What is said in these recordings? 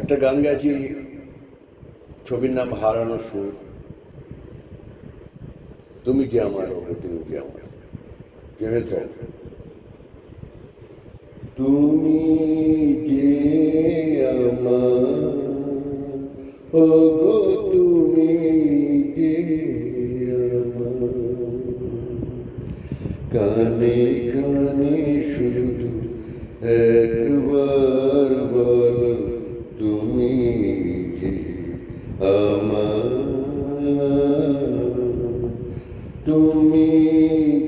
একটা গান গাইছি, ছবির নাম হারানো সুর। তুমি কি আমার, ওকে তুমি কি আমার, জেনেছেন? তুমি যে আমার, ওগো তুমি যে আমার, কানে কানে শুধু একবার বলো তুমি যে আমার, তুমি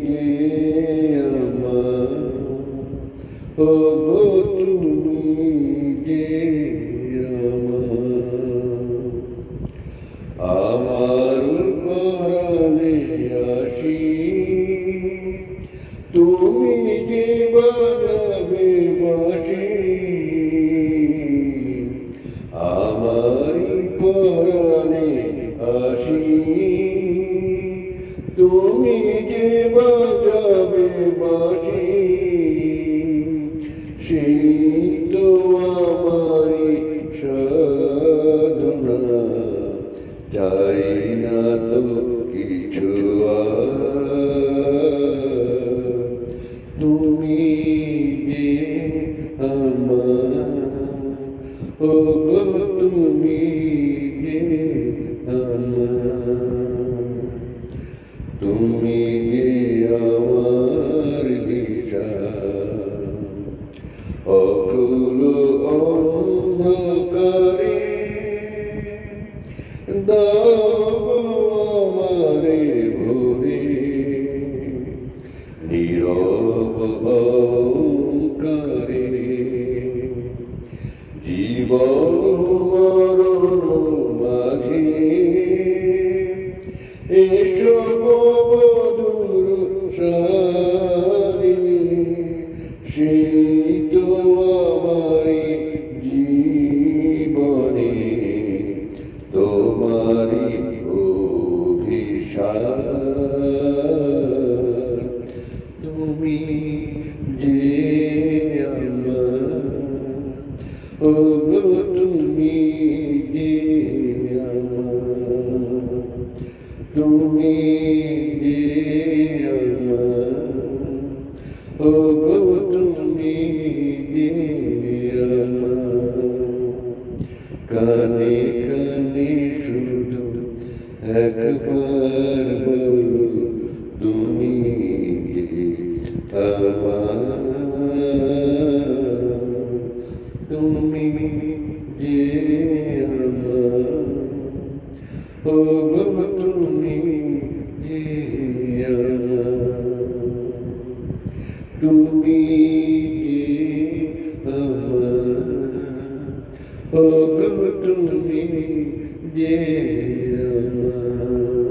যে আমার, ওগো তুমি যে আমার পরাণে আসি, তুমি যে বাজাবে বাঁশি, আমার পরাণে আসি, তুমি যে বাজাবে বাঁশি, সেই তো আমারি সাধনা, চাই না তো কিছু তুমি যে আমার, ওগো তুমি যে আমার, তুমি যে আমার দিশা, অকুল অন্ধকারে দাও আমারে ভরে, নীরব অহংকারে জীবন মরণ মাঝে, এসো বধুর সারি, সেই তো আমারি জীবনে তোমারি অভিশাপ, তুমি যে আমার, ওগো তুমি যে আমার, তুমি যে আমার, ওগো তুমি যে আমার, কানে কানে শুধু একবার বলো তুমি যে আমার, তুমি যে আমার, ওগো তুমি যে আমার, তুমি যে আমার, ওগো তুমি যে আমার।